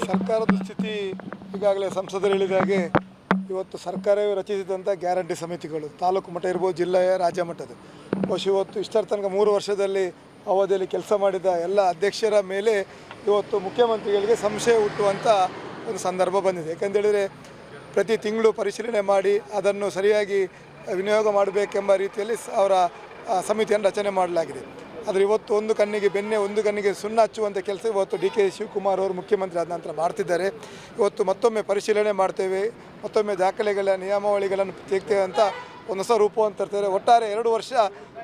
ಸರ್ಕಾರದ ಸ್ಥಿತಿ ಈಗಾಗಲೇ ಸಂಸದರು ಹೇಳಿದ ಹಾಗೆ ಇವತ್ತು ಸರ್ಕಾರವೇ ರಚಿಸಿದಂಥ ಗ್ಯಾರಂಟಿ ಸಮಿತಿಗಳು ತಾಲೂಕು ಮಟ್ಟ ಇರ್ಬೋದು, ಜಿಲ್ಲೆಯ ರಾಜ್ಯ ಮಟ್ಟದ ಬಹುಶಃ ಇವತ್ತು ಇಷ್ಟರ ತನಕ 3 ವರ್ಷದಲ್ಲಿ ಅವಧಿಯಲ್ಲಿ ಕೆಲಸ ಮಾಡಿದ ಎಲ್ಲ ಅಧ್ಯಕ್ಷರ ಮೇಲೆ ಇವತ್ತು ಮುಖ್ಯಮಂತ್ರಿಗಳಿಗೆ ಸಂಶಯ ಹುಟ್ಟುವಂಥ ಒಂದು ಸಂದರ್ಭ ಬಂದಿದೆ. ಯಾಕೆಂತೇಳಿದರೆ ಪ್ರತಿ ತಿಂಗಳು ಪರಿಶೀಲನೆ ಮಾಡಿ ಅದನ್ನು ಸರಿಯಾಗಿ ವಿನಿಯೋಗ ಮಾಡಬೇಕೆಂಬ ರೀತಿಯಲ್ಲಿ ಅವರ ಸಮಿತಿಯನ್ನು ರಚನೆ ಮಾಡಲಾಗಿದೆ. ಆದರೆ ಇವತ್ತು ಒಂದು ಕಣ್ಣಿಗೆ ಬೆಣ್ಣೆ ಒಂದು ಕಣ್ಣಿಗೆ ಸುಣ್ಣ ಹಚ್ಚುವಂಥ ಕೆಲಸ ಇವತ್ತು ಡಿ ಕೆ ಶಿವಕುಮಾರ್ ಅವರು ಮುಖ್ಯಮಂತ್ರಿ ಆದ ನಂತರ ಮಾಡ್ತಿದ್ದಾರೆ. ಇವತ್ತು ಮತ್ತೊಮ್ಮೆ ಪರಿಶೀಲನೆ ಮಾಡ್ತೇವೆ, ಮತ್ತೊಮ್ಮೆ ದಾಖಲೆಗಳ ನಿಯಮಾವಳಿಗಳನ್ನು ತೆಗ್ತೇವೆ ಅಂತ ಒಂದು ಹೊಸ ರೂಪವನ್ನು ತರ್ತಾರೆ. ಒಟ್ಟಾರೆ 2 ವರ್ಷ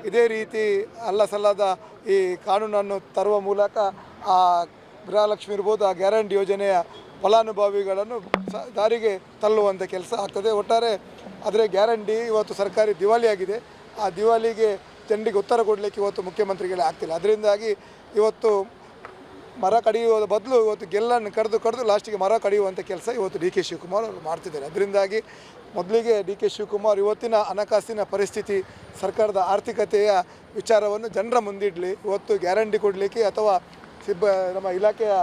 ಇದೇ ರೀತಿ ಅಲ್ಲಸಲ್ಲದ ಈ ಕಾನೂನನ್ನು ತರುವ ಮೂಲಕ ಆ ಗೃಹಲಕ್ಷ್ಮಿ ಇರ್ಬೋದು, ಆ ಗ್ಯಾರಂಟಿ ಯೋಜನೆಯ ಫಲಾನುಭವಿಗಳನ್ನು ದಾರಿಗೆ ತಳ್ಳುವಂಥ ಕೆಲಸ ಆಗ್ತದೆ. ಒಟ್ಟಾರೆ ಆದರೆ ಗ್ಯಾರಂಟಿ ಇವತ್ತು ಸರ್ಕಾರಿ ದಿವಾಳಿಯಾಗಿದೆ. ಆ ದಿವಾಳಿಗೆ ಜನರಿಗೆ ಉತ್ತರ ಕೊಡಲಿಕ್ಕೆ ಇವತ್ತು ಮುಖ್ಯಮಂತ್ರಿಗಳೇ ಆಗ್ತಿಲ್ಲ. ಅದರಿಂದಾಗಿ ಇವತ್ತು ಮರ ಕಡಿಯುವ ಬದಲು ಇವತ್ತು ಗೆಲ್ಲನ್ನು ಕಡಿದು ಲಾಸ್ಟಿಗೆ ಮರ ಕಡಿಯುವಂಥ ಕೆಲಸ ಇವತ್ತು ಡಿ ಕೆ ಶಿವಕುಮಾರ್ ಅವರು ಮಾಡ್ತಿದ್ದಾರೆ. ಅದರಿಂದಾಗಿ ಮೊದಲಿಗೆ ಡಿ ಕೆ ಶಿವಕುಮಾರ್ ಇವತ್ತಿನ ಹಣಕಾಸಿನ ಪರಿಸ್ಥಿತಿ, ಸರ್ಕಾರದ ಆರ್ಥಿಕತೆಯ ವಿಚಾರವನ್ನು ಜನರ ಮುಂದಿಡಲಿ. ಇವತ್ತು ಗ್ಯಾರಂಟಿ ಕೊಡಲಿಕ್ಕೆ ಅಥವಾ ನಮ್ಮ ಇಲಾಖೆಯ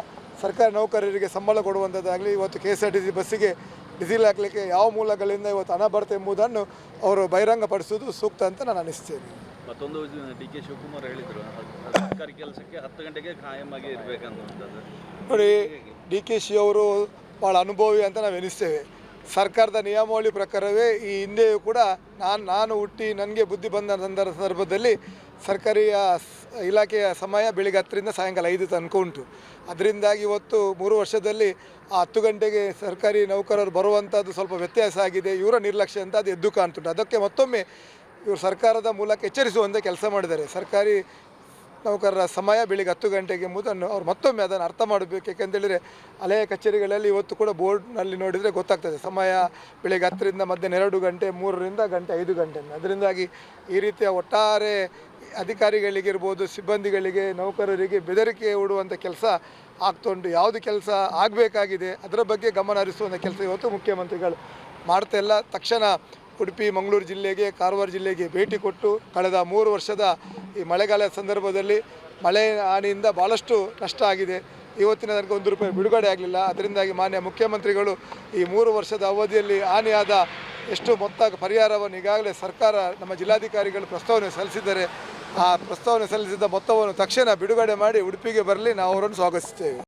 ಸರ್ಕಾರಿ ನೌಕರರಿಗೆ ಸಂಬಳ ಕೊಡುವಂಥದ್ದಾಗಲಿ, ಇವತ್ತು KSRTC ಬಸ್ಸಿಗೆ ಡೀಸೆಲ್ ಹಾಕಲಿಕ್ಕೆ ಯಾವ ಮೂಲಗಳಿಂದ ಇವತ್ತು ಹಣ ಬರುತ್ತೆ ಎಂಬುದನ್ನು ಅವರು ಬಹಿರಂಗಪಡಿಸುವುದು ಸೂಕ್ತ ಅಂತ ನಾನು ಅನಿಸ್ತೇನೆ. ಮತ್ತೊಂದು ಡಿ ಕೆ ಶಿವಕುಮಾರ್ ಹೇಳಿದರು, ಸರ್ಕಾರಿ ಕೆಲಸಕ್ಕೆ 10 ಗಂಟೆಗೆ ಖಾಯಮಾಗಿ ಇರಬೇಕನ್ನುವಂಥದ್ದು. ನೋಡಿ, ಡಿ ಕೆ ಶಿ ಅವರು ಭಾಳ ಅನುಭವಿ ಅಂತ ನಾವು ಎನಿಸ್ತೇವೆ. ಸರ್ಕಾರದ ನಿಯಮಾವಳಿ ಪ್ರಕಾರವೇ ಈ ಹಿಂದೆಯೂ ಕೂಡ ನಾನು ಹುಟ್ಟಿ ನನಗೆ ಬುದ್ಧಿ ಬಂದ ಸಂದರ್ಭದಲ್ಲಿ ಸರ್ಕಾರಿ ಇಲಾಖೆಯ ಸಮಯ ಬೆಳಿಗ್ಗೆ 10ರಿಂದ ಸಾಯಂಕಾಲ 5 ತನಕ ಉಂಟು. ಅದರಿಂದಾಗಿ ಇವತ್ತು 3 ವರ್ಷದಲ್ಲಿ ಆ 10 ಗಂಟೆಗೆ ಸರ್ಕಾರಿ ನೌಕರರು ಬರುವಂಥದ್ದು ಸ್ವಲ್ಪ ವ್ಯತ್ಯಾಸ ಆಗಿದೆ. ಇವರ ನಿರ್ಲಕ್ಷ್ಯ ಅಂತ ಅದು ಎದ್ದು ಕಾಣ್ತುಂಟು. ಅದಕ್ಕೆ ಮತ್ತೊಮ್ಮೆ ಇವರು ಸರ್ಕಾರದ ಮೂಲಕ ಎಚ್ಚರಿಸುವಂಥ ಕೆಲಸ ಮಾಡಿದ್ದಾರೆ. ಸರ್ಕಾರಿ ನೌಕರರ ಸಮಯ ಬೆಳಿಗ್ಗೆ 10 ಗಂಟೆಗೆ ಎಂಬುದನ್ನು ಅವ್ರು ಮತ್ತೊಮ್ಮೆ ಅದನ್ನು ಅರ್ಥ ಮಾಡಬೇಕು. ಯಾಕೆಂತೇಳಿದರೆ ಹಳೆಯ ಕಚೇರಿಗಳಲ್ಲಿ ಇವತ್ತು ಕೂಡ ಬೋರ್ಡ್ನಲ್ಲಿ ನೋಡಿದರೆ ಗೊತ್ತಾಗ್ತದೆ ಸಮಯ ಬೆಳಿಗ್ಗೆ 10ರಿಂದ ಮಧ್ಯಾಹ್ನ 2 ಗಂಟೆ, 3ರಿಂದ 5 ಗಂಟೆ. ಅದರಿಂದಾಗಿ ಈ ರೀತಿಯ ಒಟ್ಟಾರೆ ಅಧಿಕಾರಿಗಳಿಗಿರ್ಬೋದು, ಸಿಬ್ಬಂದಿಗಳಿಗೆ, ನೌಕರರಿಗೆ ಬೆದರಿಕೆ ಹೂಡುವಂಥ ಕೆಲಸ ಆಗ್ತುಂಟು. ಯಾವುದು ಕೆಲಸ ಆಗಬೇಕಾಗಿದೆ ಅದರ ಬಗ್ಗೆ ಗಮನ ಹರಿಸುವಂಥ ಕೆಲಸ ಇವತ್ತು ಮುಖ್ಯಮಂತ್ರಿಗಳು ಮಾಡ್ತಾ ಇಲ್ಲ. ತಕ್ಷಣ ಉಡುಪಿ, ಮಂಗಳೂರು ಜಿಲ್ಲೆಗೆ, ಕಾರವಾರ ಜಿಲ್ಲೆಗೆ ಭೇಟಿ ಕೊಟ್ಟು ಕಳೆದ 3 ವರ್ಷದ ಈ ಮಳೆಗಾಲದ ಸಂದರ್ಭದಲ್ಲಿ ಮಳೆ ಹಾನಿಯಿಂದ ಭಾಳಷ್ಟು ನಷ್ಟ ಆಗಿದೆ. ಇವತ್ತಿನ ತನಕ ₹1 ಬಿಡುಗಡೆ ಆಗಲಿಲ್ಲ. ಅದರಿಂದಾಗಿ ಮಾನ್ಯ ಮುಖ್ಯಮಂತ್ರಿಗಳು ಈ 3 ವರ್ಷದ ಅವಧಿಯಲ್ಲಿ ಹಾನಿಯಾದ ಎಷ್ಟು ಮೊತ್ತ ಪರಿಹಾರವನ್ನು ಈಗಾಗಲೇ ಸರ್ಕಾರ ನಮ್ಮ ಜಿಲ್ಲಾಧಿಕಾರಿಗಳು ಪ್ರಸ್ತಾವನೆ ಸಲ್ಲಿಸಿದ್ದಾರೆ. ಆ ಪ್ರಸ್ತಾವನೆ ಸಲ್ಲಿಸಿದ ಮೊತ್ತವನ್ನು ತಕ್ಷಣ ಬಿಡುಗಡೆ ಮಾಡಿ ಉಡುಪಿಗೆ ಬರಲಿ, ನಾವು ಅವರನ್ನು ಸ್ವಾಗತಿಸ್ತೇವೆ.